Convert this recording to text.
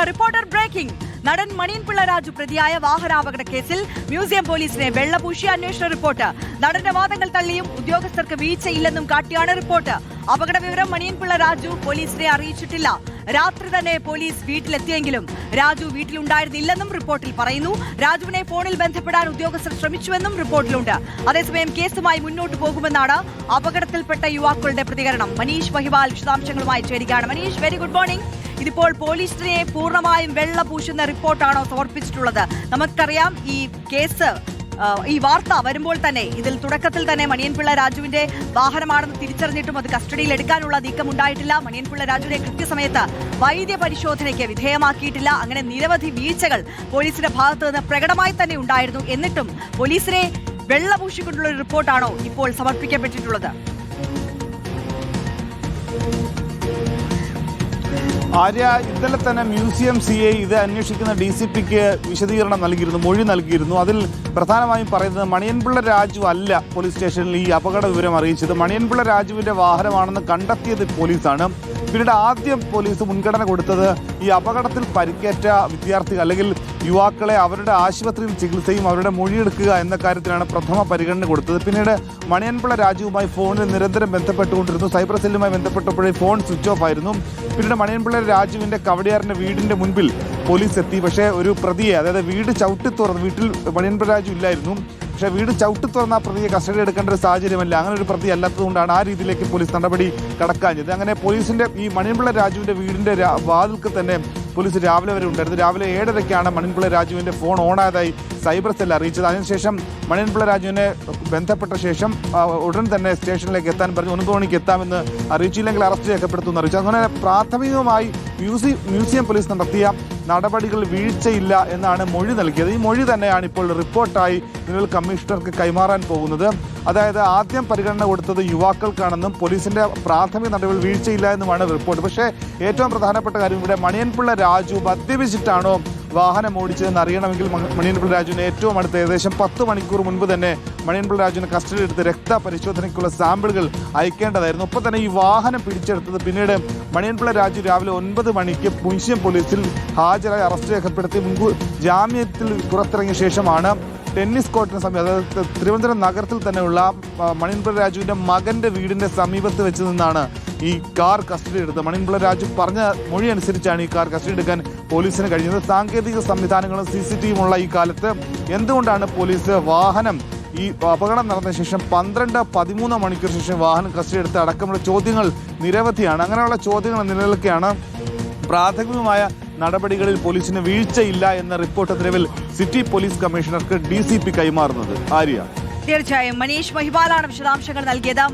Reporter breaking. നടൻ മണിയൻപിള്ള രാജു പ്രതിയായ വാഹനാപകട കേസിൽ മ്യൂസിയം പോലീസിനെ വെള്ളപൂശി അന്വേഷണ റിപ്പോർട്ട്. നടന്റെ വാദങ്ങൾ തള്ളിയും ഉദ്യോഗസ്ഥർക്ക് വീഴ്ചയില്ലെന്നും കാട്ടിയാണ് റിപ്പോർട്ട്. അപകട വിവരം മണിയൻപിള്ള രാജു പോലീസിനെ അറിയിച്ചിട്ടില്ല. രാത്രി തന്നെ പോലീസ് വീട്ടിലെത്തിയെങ്കിലും രാജു വീട്ടിലുണ്ടായിരുന്നില്ലെന്നും റിപ്പോർട്ടിൽ പറയുന്നു. രാജുവിനെ ഫോണിൽ ബന്ധപ്പെടാൻ ഉദ്യോഗസ്ഥർ ശ്രമിച്ചുവെന്നും റിപ്പോർട്ടിലുണ്ട്. അതേസമയം കേസുമായി മുന്നോട്ട് പോകുമെന്നാണ് അപകടത്തിൽപ്പെട്ട യുവാക്കളുടെ പ്രതികരണം. മനീഷ് മഹിവാൽ വിശദാംശങ്ങളുമായി ചേരുകയാണ്. Manish, very good morning. ഇതിപ്പോൾ പോലീസിനെ പൂർണ്ണമായും വെള്ളപൂശുന്ന റിപ്പോർട്ടാണോ സമർപ്പിച്ചിട്ടുള്ളത്? നമുക്കറിയാം, ഈ കേസ് ഈ വാർത്ത വരുമ്പോൾ തന്നെ ഇതിൽ തുടക്കത്തിൽ തന്നെ മണിയൻപിള്ള രാജുവിന്റെ വാഹനമാണെന്ന് തിരിച്ചറിഞ്ഞിട്ടും അത് കസ്റ്റഡിയിൽ എടുക്കാനുള്ള നീക്കമുണ്ടായിട്ടില്ല. മണിയൻപിള്ള രാജുവിനെ കൃത്യസമയത്ത് വൈദ്യ പരിശോധനയ്ക്ക് വിധേയമാക്കിയിട്ടില്ല. അങ്ങനെ നിരവധി വീഴ്ചകൾ പോലീസിന്റെ ഭാഗത്തു നിന്ന് പ്രകടമായി തന്നെ ഉണ്ടായിരുന്നു. എന്നിട്ടും പോലീസിനെ വെള്ളപൂശിക്കൊണ്ടുള്ള ഒരു റിപ്പോർട്ടാണോ ഇപ്പോൾ സമർപ്പിക്കപ്പെട്ടിട്ടുള്ളത്? ആര്യ, ഇന്നലെ തന്നെ മ്യൂസിയം CA ഇത് അന്വേഷിക്കുന്ന DCPക്ക് വിശദീകരണം നൽകിയിരുന്നു, മൊഴി നൽകിയിരുന്നു. അതിൽ പ്രധാനമായും പറയുന്നത് മണിയൻപിള്ള രാജു അല്ല പോലീസ് സ്റ്റേഷനിൽ ഈ അപകട വിവരം അറിയിച്ചത്. മണിയൻപിള്ള രാജുവിന്റെ വാഹനമാണെന്ന് കണ്ടെത്തിയത് പോലീസാണ്. പിന്നീട് ആദ്യം പോലീസ് മുൻഗണന കൊടുത്തത് ഈ അപകടത്തിൽ പരിക്കേറ്റ വിദ്യാർത്ഥികൾ അല്ലെങ്കിൽ യുവാക്കളെ അവരുടെ ആശുപത്രിയിൽ ചികിത്സയും അവരുടെ മൊഴിയെടുക്കുക എന്ന കാര്യത്തിലാണ് പ്രഥമ പരിഗണന കൊടുത്തത്. പിന്നീട് മണിയൻപിള്ള രാജുവുമായി ഫോണിൽ നിരന്തരം ബന്ധപ്പെട്ടുകൊണ്ടിരുന്നു. സൈബർ സെല്ലുമായി ബന്ധപ്പെട്ടപ്പോഴേ ഫോൺ സ്വിച്ച് ഓഫ് ആയിരുന്നു. പിന്നീട് മണിയൻപിള്ള രാജുവിന്റെ കവടിയാറിന്റെ വീടിന്റെ മുൻപിൽ പോലീസ് എത്തി. പക്ഷേ ഒരു പ്രതിയെ, അതായത് വീട് ചവിട്ടി തുറന്ന്, വീട്ടിൽ മണിയൻപിള്ള രാജു ഇല്ലായിരുന്നു, പക്ഷേ വീട് ചവിട്ടി തുറന്ന ആ പ്രതിയെ കസ്റ്റഡി എടുക്കേണ്ട ഒരു സാഹചര്യമല്ല. അങ്ങനെ ഒരു പ്രതി അല്ലാത്തതുകൊണ്ടാണ് ആ രീതിയിലേക്ക് പോലീസ് നടപടി കടക്കാഞ്ഞത്. അങ്ങനെ പോലീസിന്റെ ഈ മണിയൻപിള്ള രാജുവിന്റെ വീടിന്റെ വാതിൽക്ക് തന്നെ പോലീസ് രാവിലെ വരെ ഉണ്ടായിരുന്നു. രാവിലെ 7:30ക്കാണ് മണിയൻപിള്ള രാജുവിന്റെ ഫോൺ ഓണായതായി സൈബർ സെൽ അറിയിച്ചത്. അതിനുശേഷം മണിയൻപിള്ള രാജുവിനെ ബന്ധപ്പെട്ട ശേഷം ഉടൻ തന്നെ സ്റ്റേഷനിലേക്ക് എത്താൻ പറഞ്ഞു. 9 മണിക്ക് എത്താമെന്ന് അറിയിച്ചില്ലെങ്കിൽ അറസ്റ്റ് രേഖപ്പെടുത്തുമെന്ന് അറിയിച്ചു. അങ്ങനെ പ്രാഥമികമായി മ്യൂസിയം പോലീസ് നടത്തിയ നടപടികൾ വീഴ്ചയില്ല എന്നാണ് മൊഴി നൽകിയത്. ഈ മൊഴി തന്നെയാണ് ഇപ്പോൾ റിപ്പോർട്ടായി നിലവിൽ കമ്മീഷണർക്ക് കൈമാറാൻ പോകുന്നത്. അതായത് ആദ്യം പരിഗണന കൊടുത്തത് യുവാക്കൾക്കാണെന്നും പോലീസിന്റെ പ്രാഥമിക നടപടികൾ വീഴ്ചയില്ല എന്നുമാണ് റിപ്പോർട്ട്. പക്ഷേ ഏറ്റവും പ്രധാനപ്പെട്ട കാര്യം, ഇവിടെ മണിയൻപിള്ള രാജു മദ്യപിച്ചിട്ടാണോ വാഹനം ഓടിച്ചതെന്ന് അറിയണമെങ്കിൽ മണിയൻപിള്ള രാജുവിന് ഏറ്റവും അടുത്ത് ഏകദേശം 10 മണിക്കൂർ മുൻപ് തന്നെ മണിയൻപിള്ള രാജുവിനെ കസ്റ്റഡി എടുത്ത് രക്തപരിശോധനയ്ക്കുള്ള സാമ്പിളുകൾ അയക്കേണ്ടതായിരുന്നു. ഒപ്പം തന്നെ ഈ വാഹനം പിടിച്ചെടുത്തത് പിന്നീട് മണിയൻപിള്ള രാജു രാവിലെ 9 മണിക്ക് മ്യൂസിയം പോലീസിൽ ഹാജരായി അറസ്റ്റ് രേഖപ്പെടുത്തി മുൻകൂർ ജാമ്യത്തിൽ പുറത്തിറങ്ങിയ ശേഷമാണ് ടെന്നീസ് കോർട്ടിന് സമീപം, അതായത് തിരുവനന്തപുരം നഗരത്തിൽ തന്നെയുള്ള മണിയൻപിള്ള രാജുവിന്റെ മകന്റെ വീടിന്റെ സമീപത്ത് വെച്ച് നിന്നാണ് ഈ കാർ കസ്റ്റഡി എടുത്തത്. മണിയൻപിള്ള രാജു പറഞ്ഞ മൊഴി അനുസരിച്ചാണ് ഈ കാർ കസ്റ്റഡി എടുക്കാൻ പോലീസിന് കഴിഞ്ഞത്. സാങ്കേതിക സംവിധാനങ്ങളും CCTVയും ഉള്ള ഈ കാലത്ത് എന്തുകൊണ്ടാണ് പോലീസ് വാഹനം ഈ അപകടം നടന്ന ശേഷം 12-13 മണിക്കൂർ ശേഷം വാഹനം കസ്റ്റഡി എടുത്ത് അടക്കമുള്ള ചോദ്യങ്ങൾ നിരവധിയാണ്. അങ്ങനെയുള്ള ചോദ്യങ്ങൾ നിലനിൽക്കെയാണ് പ്രാഥമികമായ നടപടികളിൽ പോലീസിന് വീഴ്ചയില്ല എന്ന റിപ്പോർട്ട് നിലവിൽ സിറ്റി പോലീസ് കമ്മീഷണർക്ക് DCP കൈമാറുന്നത്. ആര്യ, തീർച്ചയായും മനീഷ് മഹിവാലാണ് വിശദാംശങ്ങൾ നൽകിയത്.